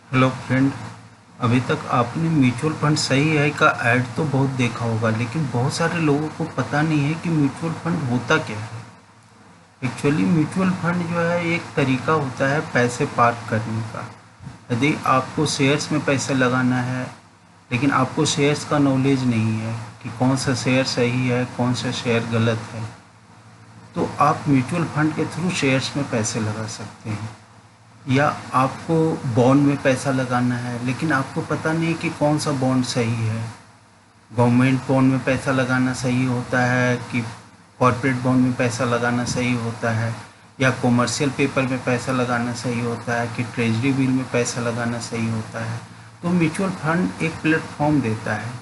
Hello friend. अभी तक आपने म्यूचुअल फंड सही है का ऐड तो बहुत देखा होगा, लेकिन बहुत सारे लोगों को पता नहीं है कि म्यूचुअल फंड होता क्या है। एक्चुअली म्यूचुअल फंड जो है एक तरीका होता है पैसे पार्क करने का। यदि आपको शेयर्स में पैसे लगाना है, लेकिन आपको शेयर्स का नॉलेज नहीं है कि कौन सा शेयर सही है कौन सा शेयर गलत है, तो आप म्यूचुअल फंड के थ्रू शेयर्स में पैसे लगा सकते हैं। या आपको बॉन्ड में पैसा लगाना है, लेकिन आपको पता नहीं कि कौन सा बॉन्ड सही है। गवर्नमेंट बॉन्ड में पैसा लगाना सही होता है कि कॉरपोरेट बॉन्ड में पैसा लगाना सही होता है, या कॉमर्शियल पेपर में पैसा लगाना सही होता है कि ट्रेजरी बिल में पैसा लगाना सही होता है। तो म्यूचुअल फंड एक प्लेटफॉर्म देता है।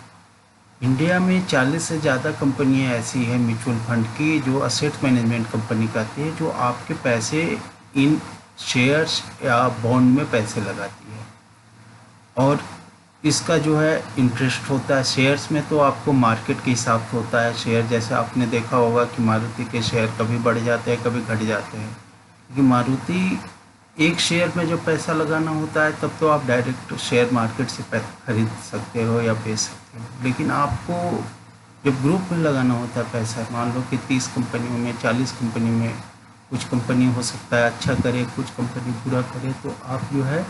इंडिया में 40 से ज़्यादा कंपनियां ऐसी हैं म्यूचुअल फंड की जो असेट मैनेजमेंट कंपनी कहती है, जो आपके पैसे इन शेयर्स या बॉन्ड में पैसे लगाती है। और इसका जो है इंटरेस्ट होता है शेयर्स में, तो आपको मार्केट के हिसाब से होता है। शेयर जैसे आपने देखा होगा कि मारुति के शेयर कभी बढ़ जाते हैं कभी घट जाते हैं, क्योंकि मारुति एक शेयर में जो पैसा लगाना होता है तब तो आप डायरेक्ट शेयर मार्केट से खरीद सकते हो या बेच सकते हो। लेकिन आपको जब ग्रुप में लगाना होता है पैसा, मान लो कि 30 कंपनियों में 40 कंपनी में, कुछ कंपनी हो सकता है अच्छा करे कुछ कंपनी बुरा करे, तो आप जो है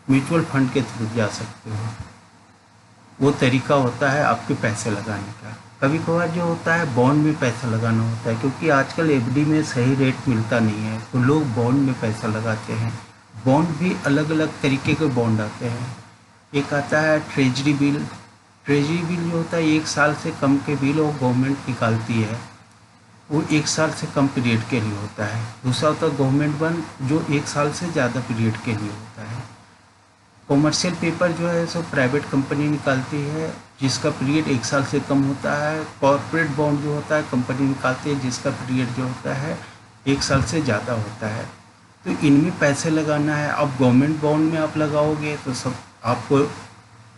म्यूचुअल फंड के थ्रू जा सकते हो। वो तरीका होता है आपके पैसे लगाने का। कभी कभार जो होता है बॉन्ड में पैसा लगाना होता है, क्योंकि आजकल एफडी में सही रेट मिलता नहीं है, तो लोग बॉन्ड में पैसा लगाते हैं। बॉन्ड भी अलग अलग तरीके के बॉन्ड आते हैं। एक आता है ट्रेजरी बिल। ट्रेजरी बिल जो होता है 1 साल से कम के बिल वो गवर्नमेंट निकालती है, वो 1 साल से कम पीरियड के लिए होता है। दूसरा होता है गवर्नमेंट बॉन्ड, जो 1 साल से ज़्यादा पीरियड के लिए होता है। कॉमर्शियल पेपर जो है सो प्राइवेट कंपनी निकालती है, जिसका पीरियड 1 साल से कम होता है। कॉरपोरेट बॉन्ड जो होता है कंपनी निकालती है, जिसका पीरियड जो होता है 1 साल से ज़्यादा होता है। तो इनमें पैसे लगाना है। अब गवर्नमेंट बॉन्ड में आप लगाओगे तो सब आपको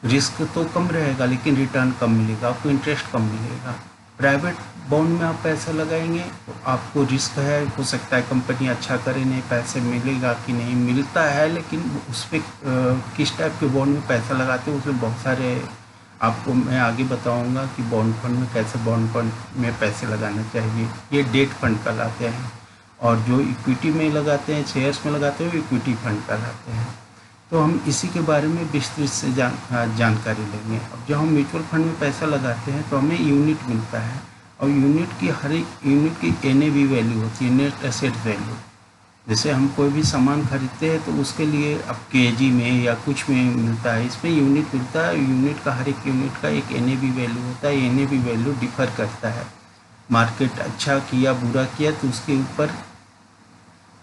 रिस्क तो कम रहेगा, लेकिन रिटर्न कम मिलेगा, आपको इंटरेस्ट कम मिलेगा। प्राइवेट बॉन्ड में आप पैसा लगाएंगे तो आपको रिस्क है, हो सकता है कंपनी अच्छा करे नहीं, पैसे मिलेगा कि नहीं मिलता है, लेकिन उस पर किस टाइप के बॉन्ड में पैसा लगाते हैं उसमें बहुत सारे आपको मैं आगे बताऊंगा कि बॉन्ड फंड में कैसे बॉन्ड फंड में पैसे लगाना चाहिए। ये डेट फंड कहलाते हैं, और जो इक्विटी में लगाते हैं शेयर्स में लगाते हैं वो इक्विटी फंड कहलाते हैं। तो हम इसी के बारे में विस्तृत से जानकारी लेंगे। अब जब हम म्यूचुअल फंड में पैसा लगाते हैं तो हमें यूनिट मिलता है, और यूनिट की हर एक यूनिट की एनएवी वैल्यू होती है, नेट एसेट वैल्यू। जैसे हम कोई भी सामान खरीदते हैं तो उसके लिए अब केजी में या कुछ में मिलता है, इसमें यूनिट मिलता है। यूनिट का हर एक यूनिट का एक एनएवी वैल्यू होता है। एनएवी वैल्यू डिफर करता है, मार्केट अच्छा किया बुरा किया तो उसके ऊपर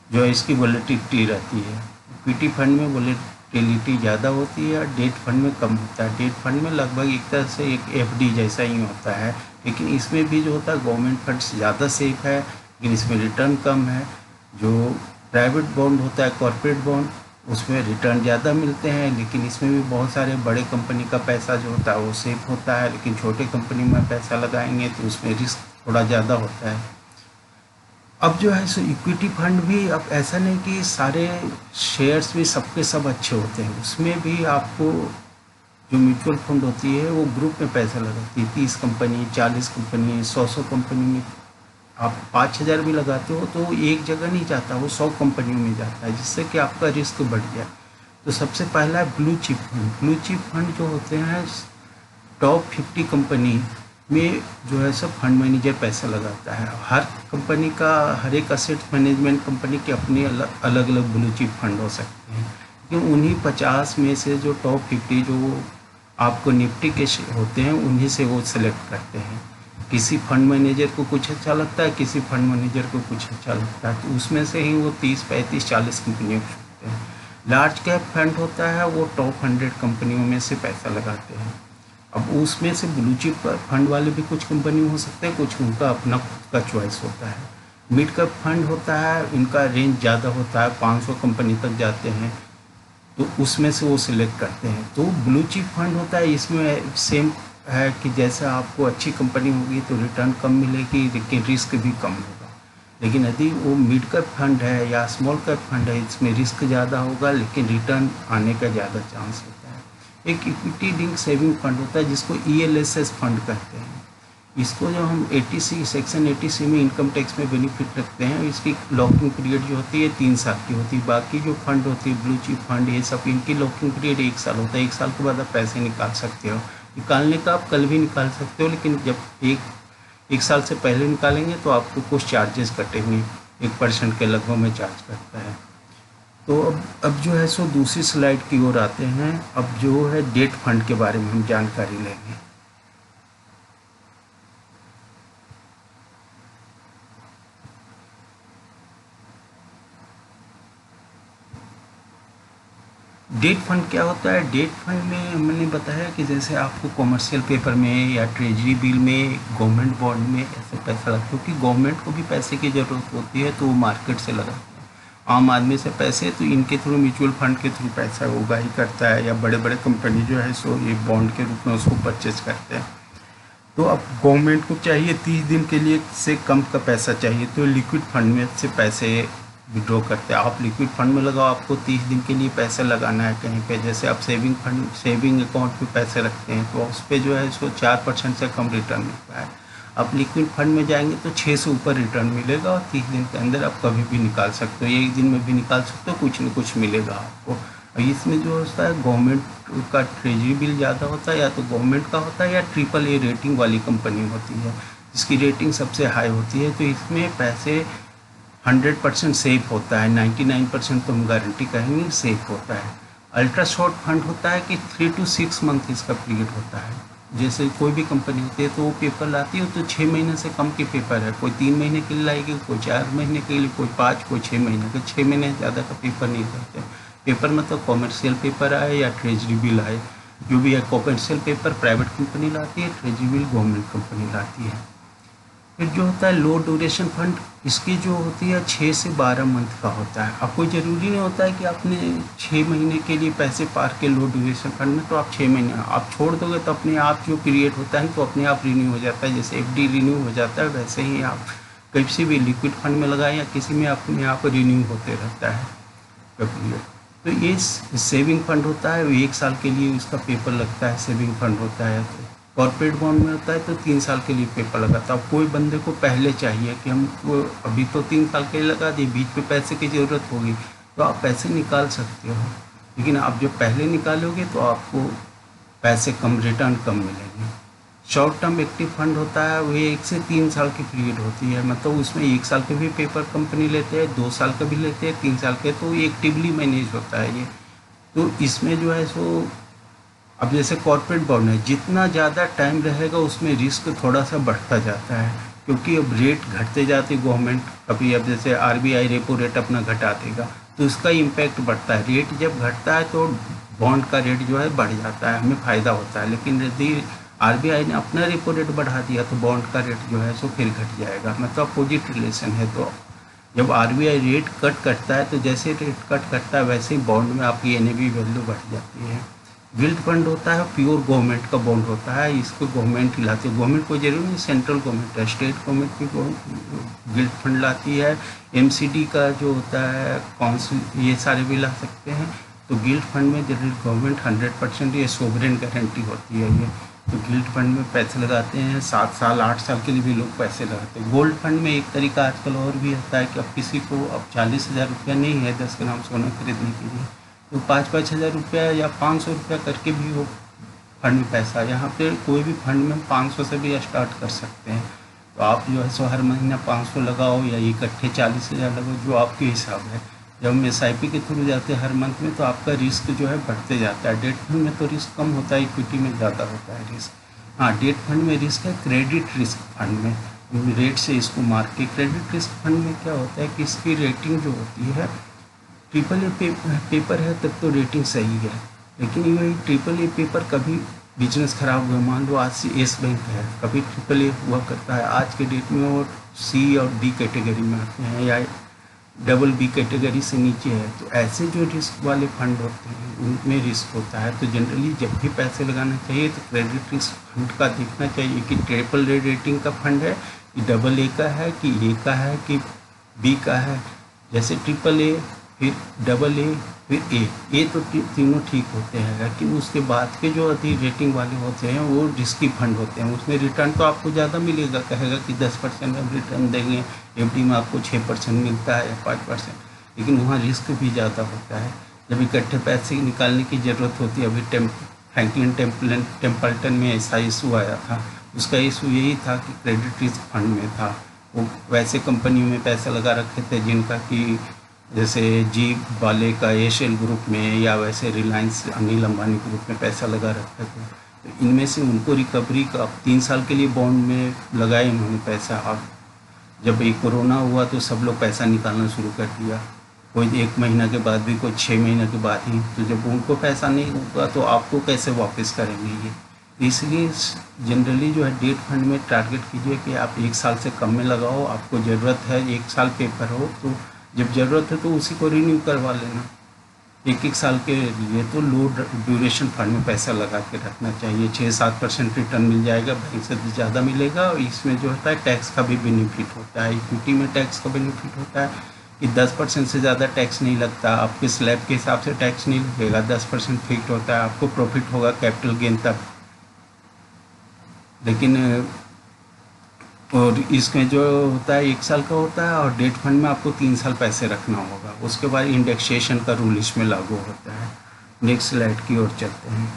जो है इसकी वॉलेटिलिटी रहती है। इक्विटी फंड में वॉलेटिलिटी ज़्यादा होती है और डेट फंड में कम होता है। डेट फंड में लगभग एक तरह से एक एफडी जैसा ही होता है, लेकिन इसमें भी जो होता है गवर्नमेंट फंड ज़्यादा सेफ है, लेकिन इसमें रिटर्न कम है। जो प्राइवेट बॉन्ड होता है कॉरपोरेट बॉन्ड, उसमें रिटर्न ज़्यादा मिलते हैं, लेकिन इसमें भी बहुत सारे बड़े कंपनी का पैसा जो होता है वो सेफ होता है, लेकिन छोटे कंपनी में पैसा लगाएंगे तो उसमें रिस्क थोड़ा ज़्यादा होता है। अब जो है सो इक्विटी फंड भी, अब ऐसा नहीं कि सारे शेयर्स भी सबके सब अच्छे होते हैं, उसमें भी आपको जो म्यूचुअल फंड होती है वो ग्रुप में पैसा लगाती है। 30 कंपनी 40 कंपनी 100 कंपनी में आप 5,000 भी लगाते हो तो एक जगह नहीं जाता, वो 100 कंपनियों में जाता है, जिससे कि आपका रिस्क बढ़ जाए। तो सबसे पहला है blue chip fund. Blue chip fund जो होते हैं टॉप 50 कंपनी में जो है सब फंड मैनेजर पैसा लगाता है। हर कंपनी का हर एक असेट मैनेजमेंट कंपनी के अपने अलग अलग ब्लू चिप फंड हो सकते हैं, लेकिन उन्हीं 50 में से जो टॉप 50 जो आपको निफ्टी के होते हैं उन्हीं से वो सिलेक्ट करते हैं। किसी फंड मैनेजर को कुछ अच्छा लगता है, किसी फंड मैनेजर को कुछ अच्छा लगता है, तो उसमें से ही वो 30 35 40 कंपनियों को चुनते हैं। लार्ज कैप फंड होता है वो टॉप 100 कंपनियों में से पैसा लगाते हैं। अब उसमें से ब्लू चिप फंड वाले भी कुछ कंपनी हो सकते हैं, कुछ उनका अपना खुद का चॉइस होता है। मिड कैप फंड होता है, इनका रेंज ज़्यादा होता है, 500 कंपनी तक जाते हैं, तो उसमें से वो सिलेक्ट करते हैं। तो ब्लू चिप फंड होता है, इसमें सेम है कि जैसे आपको अच्छी कंपनी होगी तो रिटर्न कम मिलेगी, लेकिन रिस्क भी कम होगा। लेकिन यदि वो मिड कैप फंड है या स्मॉल कैप फंड है, इसमें रिस्क ज़्यादा होगा लेकिन रिटर्न आने का ज़्यादा चांस होता है। एक इक्विटी लिंक सेविंग फंड होता है जिसको ELSS फंड कहते हैं। इसको जो हम 80C सेक्शन 80C में इनकम टैक्स में बेनिफिट रखते हैं, इसकी लॉकिंग पीरियड जो होती है 3 साल की होती है। बाकी जो फंड होती है ब्लू चिप फंड ये सब, इनकी लॉकिंग पीरियड 1 साल होता है। 1 साल के बाद आप पैसे निकाल सकते हो। निकालने का आप कल भी निकाल सकते हो, लेकिन जब एक साल से पहले निकालेंगे तो आपको कुछ चार्जेस कटेंगे, 1% के लगभग में चार्ज करता है। तो अब जो है सो दूसरी स्लाइड की ओर आते हैं। अब जो है डेट फंड के बारे में हम जानकारी लेंगे। डेट फंड क्या होता है? डेट फंड में हमने बताया कि जैसे आपको कॉमर्शियल पेपर में या ट्रेजरी बिल में, गवर्नमेंट बॉन्ड में ऐसे पैसा लगता है, क्योंकि गवर्नमेंट को भी पैसे की ज़रूरत होती है तो वो मार्केट से लगाते हैं। आम आदमी से पैसे तो इनके थ्रू, म्यूचुअल फंड के थ्रू पैसा उगाही करता है, या बड़े बड़े कंपनी जो है सो ये बॉन्ड के रूप में उसको परचेज करते हैं। तो अब गवर्नमेंट को चाहिए 30 दिन के लिए से कम का पैसा चाहिए, तो लिक्विड फंड में से पैसे विड्रॉ करते हैं। आप लिक्विड फंड में लगाओ, आपको 30 दिन के लिए पैसा लगाना है कहीं पे। जैसे आप सेविंग अकाउंट पे पैसे रखते हैं तो उस पर जो है इसको 4% से कम रिटर्न मिलता है। आप लिक्विड फंड में जाएंगे तो 6 से ऊपर रिटर्न मिलेगा, और 30 दिन के अंदर आप कभी भी निकाल सकते हो, 1 दिन में भी निकाल सकते हो, कुछ न कुछ मिलेगा आपको। इसमें जो होता है गवर्नमेंट का ट्रेजरी बिल ज़्यादा होता है, या तो गवर्नमेंट का होता है या AAA रेटिंग वाली कंपनी होती है जिसकी रेटिंग सबसे हाई होती है। तो इसमें पैसे 100% सेफ होता है, 99% तो हम गारंटी कहेंगे सेफ होता है। अल्ट्रा शॉर्ट फंड होता है कि 3 to 6 मंथ इसका पीरियड होता है। जैसे कोई भी कंपनी होती है तो वो पेपर लाती है तो 6 महीने से कम के पेपर है, कोई 3 महीने के लिए लाएगी, कोई 4 महीने के लिए, कोई 5, कोई 6 महीने के। 6 महीने ज़्यादा का पेपर नहीं करते। पेपर मतलब कॉमर्शियल पेपर आए या ट्रेजरी बिल आए, जो भी है। कॉमर्शियल पेपर प्राइवेट कंपनी लाती है, ट्रेजरी बिल गवर्नमेंट कंपनी लाती है। फिर जो होता है लो ड्यूरेशन फंड, इसकी जो होती है 6 से 12 मंथ का होता है। अब कोई ज़रूरी नहीं होता है कि आपने 6 महीने के लिए पैसे पार के लो ड्यूरेशन फंड में, तो आप 6 महीने आप छोड़ दोगे तो अपने आप जो पीरियड होता है तो अपने आप रिन्यू हो जाता है। जैसे FD रिन्यू हो जाता है, वैसे ही आप किसी भी लिक्विड फंड में लगाएं या किसी में अपने आप रिन्यू होते रहता है पीरियड। तो ये सेविंग फंड होता है, 1 साल के लिए उसका पेपर लगता है। सेविंग फंड होता है तो कॉर्पोरेट बॉन्ड में होता है तो 3 साल के लिए पेपर लगाता है। अब कोई बंदे को पहले चाहिए कि हमको अभी तो 3 साल के लिए लगा दिए, बीच में पैसे की ज़रूरत होगी, तो आप पैसे निकाल सकते हो। लेकिन आप जब पहले निकालोगे तो आपको पैसे कम, रिटर्न कम मिलेंगे। शॉर्ट टर्म एक्टिव फंड होता है, वो 1 से 3 साल की पीरियड होती है। मतलब उसमें 1 साल के भी पेपर कंपनी लेते हैं, 2 साल का भी लेते हैं, 3 साल के। तो एक्टिवली मैनेज होता है ये। तो इसमें जो है सो, अब जैसे कॉर्पोरेट बॉन्ड है, जितना ज़्यादा टाइम रहेगा उसमें रिस्क थोड़ा सा बढ़ता जाता है, क्योंकि अब रेट घटते जाते गवर्नमेंट। अभी अब जैसे RBI रेपो रेट अपना घटा देगा तो इसका इम्पैक्ट बढ़ता है। रेट जब घटता है तो बॉन्ड का रेट जो है बढ़ जाता है, हमें फ़ायदा होता है। लेकिन यदि RBI ने अपना रेपो रेट बढ़ा दिया तो बॉन्ड का रेट जो है सो फिर घट जाएगा। मतलब अपोजिट रिलेशन है। तो जब RBI रेट कट करता है तो जैसे रेट कट करता है वैसे ही बॉन्ड में आपकी NAV वैल्यू बढ़ जाती है। गिल्ड फंड होता है, प्योर गवर्नमेंट का बॉन्ड होता है, इसको गवर्नमेंट लाती है। गवर्नमेंट को जरूरी नहीं, सेंट्रल गवर्नमेंट है, स्टेट गवर्नमेंट भी गिल्ड फंड लाती है। MCD का जो होता है काउंसिल, ये सारे भी ला सकते हैं। तो गिल्ड फंड में जनरल गवर्नमेंट 100% ये सोवरेन गारंटी होती है ये। तो गिल्ड फंड में पैसे लगाते हैं, 7 साल 8 साल के लिए भी लोग पैसे लगाते हैं। गोल्ड फंड में एक तरीका आजकल और भी होता है कि अब किसी को अब 40,000 रुपया नहीं है 10 ग्राम सोना खरीदने के लिए, तो 5-5 हज़ार रुपया या 500 रुपया करके भी वो फंड में पैसा, यहाँ पे कोई भी फंड में 500 से भी स्टार्ट कर सकते हैं। तो आप जो है सो हर महीना 500 लगाओ या इकट्ठे 40,000 लगाओ, जो आपके हिसाब है। जब हम SIP के थ्रू जाते हैं हर मंथ में तो आपका रिस्क जो है बढ़ते जाता है। डेट फंड में तो रिस्क कम होता है, इक्विटी में ज़्यादा होता है रिस्क। हाँ, डेट फंड में रिस्क है, क्रेडिट रिस्क फंड में रेट से इसको मार के। क्रेडिट रिस्क फंड में क्या होता है कि इसकी रेटिंग जो होती है, AAA पेपर है तब तो रेटिंग सही है, लेकिन ये AAA पेपर कभी बिजनेस खराब हुआ, मान लो आज से येस बैंक है, कभी AAA हुआ करता है, आज के डेट में वो C और D कैटेगरी में आते हैं या BB कैटेगरी से नीचे है। तो ऐसे जो रिस्क वाले फंड होते हैं उनमें रिस्क होता है। तो जनरली जब भी पैसे लगाना चाहिए तो क्रेडिट रिस्क फंड का देखना चाहिए कि AAA रेटिंग का फंड है कि AA का है कि A का है कि बी का है, जैसे ट्रिपल ए, फिर डबल ए, फिर ए तो तीनों ठीक होते हैं, लेकिन उसके बाद के जो अति रेटिंग वाले होते हैं वो रिस्की फंड होते हैं। उसमें रिटर्न तो आपको ज़्यादा मिलेगा, कहेगा कि 10% हम रिटर्न देंगे, एफडी में आपको 6% मिलता है या 5%, लेकिन वहाँ रिस्क भी ज़्यादा होता है। जब इकट्ठे पैसे निकालने की ज़रूरत होती है, अभी फ्रैंकलिन टेम्पल्टन में ऐसा इशू आया था। उसका इशू यही था कि क्रेडिट रिस्क फंड में था, वो वैसे कंपनियों में पैसा लगा रखे थे जिनका कि जैसे जी वाले का एशियन ग्रुप में, या वैसे रिलायंस अनिल अंबानी ग्रुप में पैसा लगा रखा था। तो इनमें से उनको रिकवरी का 3 साल के लिए बॉन्ड में लगाए उन्होंने पैसा। और जब ये कोरोना हुआ तो सब लोग पैसा निकालना शुरू कर दिया, कोई 1 महीना के बाद भी, कोई 6 महीने के बाद ही। तो जब उनको पैसा नहीं होगा तो आपको कैसे वापस करेंगे ये। इसलिए जनरली जो है डेट फंड में टारगेट कीजिए कि आप 1 साल से कम में लगाओ। आपको ज़रूरत है 1 साल पेपर हो तो जब ज़रूरत है तो उसी को रिन्यू करवा लेना। 1-1 साल के लिए तो लो ड्यूरेशन फंड में पैसा लगा के रखना चाहिए। 6-7% रिटर्न मिल जाएगा, बैंक से ज़्यादा मिलेगा। और इसमें जो होता है टैक्स का भी बेनिफिट होता है। इक्विटी में टैक्स का बेनिफिट होता है कि 10% से ज़्यादा टैक्स नहीं लगता, आपके स्लैब के हिसाब से टैक्स नहीं लगेगा, 10% फिक्स होता है। आपको प्रॉफिट होगा कैपिटल गेन तक। लेकिन और इसमें जो होता है 1 साल का होता है, और डेट फंड में आपको 3 साल पैसे रखना होगा। उसके बाद इंडेक्सेशन का रूल इसमें लागू होता है। नेक्स्ट स्लाइड की ओर चलते हैं।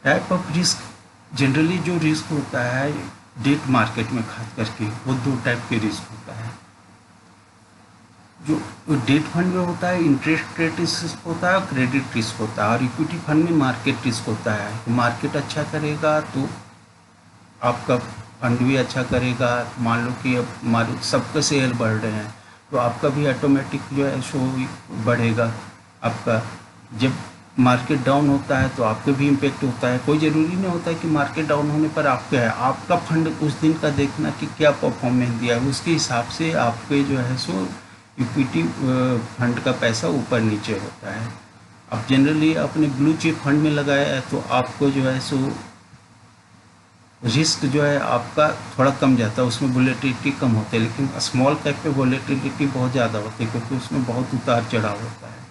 टाइप ऑफ रिस्क, जनरली जो रिस्क होता है डेट मार्केट में खास करके वो 2 टाइप के रिस्क होता है। जो डेट फंड में होता है इंटरेस्ट रेट रिस्क होता है और क्रेडिट रिस्क होता है। और इक्विटी फंड में मार्केट रिस्क होता है। तो मार्केट अच्छा करेगा तो आपका फंड भी अच्छा करेगा। मान लो कि अब मान सबके शेयर बढ़ रहे हैं तो आपका भी ऑटोमेटिक जो है शो बढ़ेगा। आपका जब मार्केट डाउन होता है तो आपके भी इम्पेक्ट होता है। कोई ज़रूरी नहीं होता है कि मार्केट डाउन होने पर आपका है, आपका फंड उस दिन का देखना कि क्या परफॉर्मेंस दिया है, उसके हिसाब से आपके जो है सो इक्विटी फंड का पैसा ऊपर नीचे होता है। अब जनरली अपने ब्लू चिप फंड में लगाया है तो आपको जो है सो रिस्क जो है आपका थोड़ा कम जाता है, उसमें वोलेटिलिटी कम होती है। लेकिन स्मॉल कैप पे वोलेटिलिटी बहुत ज़्यादा होती है क्योंकि उसमें बहुत उतार चढ़ाव होता है।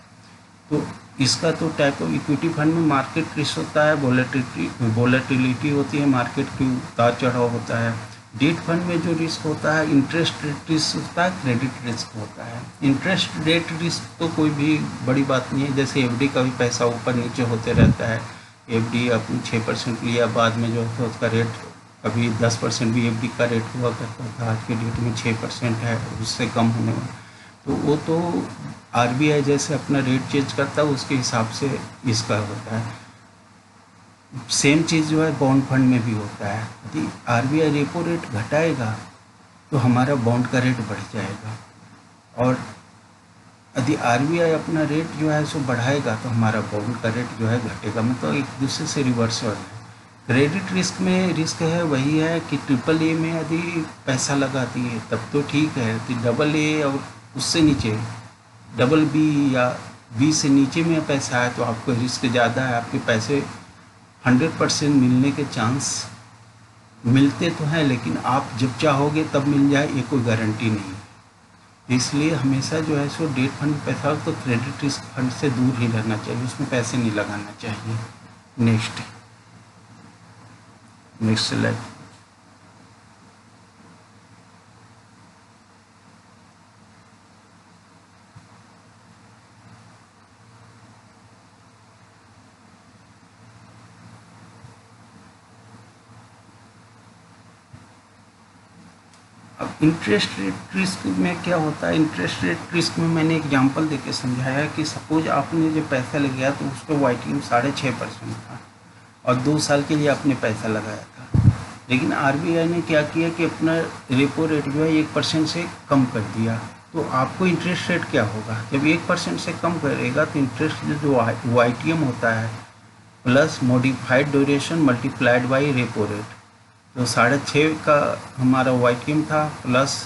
तो इसका तो टाइप ऑफ इक्विटी फंड में मार्केट रिस्क होता है, वोलेटिलिटी होती है, मार्केट की उतार चढ़ाव होता है। डेट फंड में जो रिस्क होता है इंटरेस्ट रेट रिस्क होता है, क्रेडिट रिस्क होता है। इंटरेस्ट रेट रिस्क तो कोई भी बड़ी बात नहीं है, जैसे एफडी का भी पैसा ऊपर नीचे होते रहता है। एफडी अपनी 6% लिया, बाद में जो है उसका रेट कभी 10% भी एफडी का रेट हुआ करता था, आज के डेट में 6% है, उससे कम होने वाला। तो वो तो आरबीआई जैसे अपना रेट चेंज करता है उसके हिसाब से इसका होता है। सेम चीज़ जो है बॉन्ड फंड में भी होता है। यदि आरबीआई रेपो रेट घटाएगा तो हमारा बॉन्ड का रेट बढ़ जाएगा, और यदि आरबीआई अपना रेट जो है सो बढ़ाएगा तो हमारा बॉन्ड का रेट जो है घटेगा। मतलब एक दूसरे से रिवर्सल है। क्रेडिट रिस्क में रिस्क है वही है कि ट्रिपल ए में यदि पैसा लगाती है तब तो ठीक है, तो डबल ए और उससे नीचे डबल बी या बी से नीचे में पैसा है तो आपको रिस्क ज़्यादा है। आपके पैसे 100% मिलने के चांस मिलते तो हैं, लेकिन आप जब चाहोगे तब मिल जाए ये कोई गारंटी नहीं। इसलिए हमेशा जो है सो डेट फंड में पैसा हो तो क्रेडिट रिस्क फंड से दूर ही रहना चाहिए, उसमें पैसे नहीं लगाना चाहिए। Next slide. अब इंटरेस्ट रेट रिस्क में क्या होता है, इंटरेस्ट रेट रिस्क में मैंने एग्जांपल देके समझाया कि सपोज आपने जो पैसा लगाया तो उस पर वाइटिंग 6.5% था और 2 साल के लिए आपने पैसा लगाया था। लेकिन आरबीआई ने क्या किया कि अपना रेपो रेट जो है 1% से कम कर दिया। तो आपको इंटरेस्ट रेट क्या होगा, जब 1% से कम करेगा तो इंटरेस्ट जो वाईटीएम होता है plus modified duration multiplied by repo rate. तो 6.5 का हमारा वाईटीएम था प्लस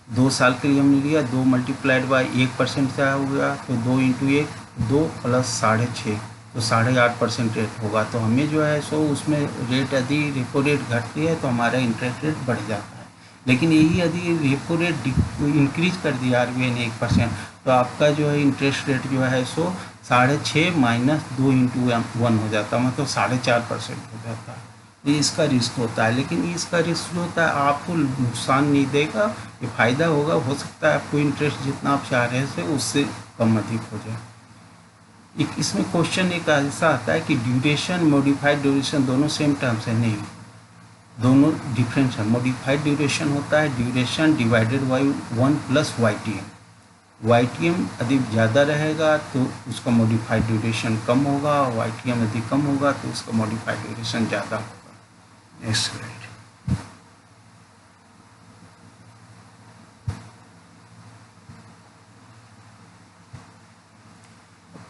2 साल के लिए हमने लिया, 2 मल्टीप्लाइड बाई 1% से हो गया, तो 2 इंटू 1 2 प्लस 6.5 तो 8.5% रेट होगा। तो हमें जो है सो उसमें रेट यदि रेपो रेट घटती है तो हमारा इंटरेस्ट रेट बढ़ जाता है। लेकिन यही यदि रेपो रेट इंक्रीज कर दिया RBI ने 1%, तो आपका जो है इंटरेस्ट रेट जो है सो 6.5 माइनस 2 इंटू 1 हो जाता है, मतलब 4.5% हो जाता है। ये इसका रिस्क होता है। लेकिन इसका रिस्क जो होता है आपको नुकसान नहीं देगा, ये फ़ायदा होगा। हो सकता है आपको इंटरेस्ट जितना आप चाह रहे थे उससे कम अधिक हो जाए। एक इसमें क्वेश्चन एक ऐसा आता है कि ड्यूरेशन मॉडिफाइड ड्यूरेशन दोनों सेम टर्म्स है, नहीं, दोनों डिफरेंस है। मॉडिफाइड ड्यूरेशन होता है duration divided by 1 plus YTM यदि ज़्यादा रहेगा तो उसका मॉडिफाइड ड्यूरेशन कम होगा, YTM यदि कम होगा तो उसका मॉडिफाइड ड्यूरेशन ज़्यादा होगा। Next slide.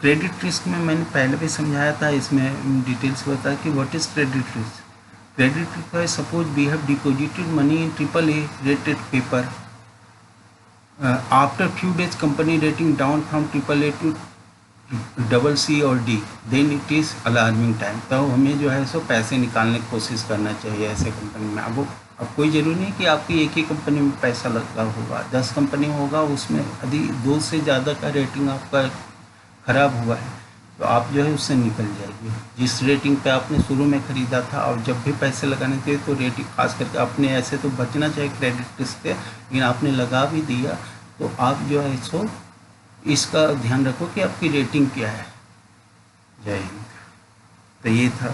क्रेडिट रिस्क में मैंने पहले भी समझाया था, इसमें डिटेल्स बता कि what is credit risk. Credit risk है suppose we have deposited money in AAA rated paper, after few days company rating down from AAA to CC और D, then it is alarming time. तो हमें जो है सो पैसे निकालने की कोशिश करना चाहिए ऐसे कंपनी में। अब कोई ज़रूरी नहीं कि आपकी एक ही कंपनी में पैसा लगा होगा, 10 कंपनी होगा, उसमें यदि 2 से ज़्यादा का रेटिंग आपका ख़राब हुआ है तो आप जो है उससे निकल जाइए। जिस रेटिंग पे आपने शुरू में ख़रीदा था और जब भी पैसे लगाने चाहिए तो रेटिंग खास करके अपने ऐसे तो बचना चाहिए क्रेडिट रिस्क से, लेकिन आपने लगा भी दिया तो आप जो है सो इसका ध्यान रखो कि आपकी रेटिंग क्या है। जय हिंद। तो ये था।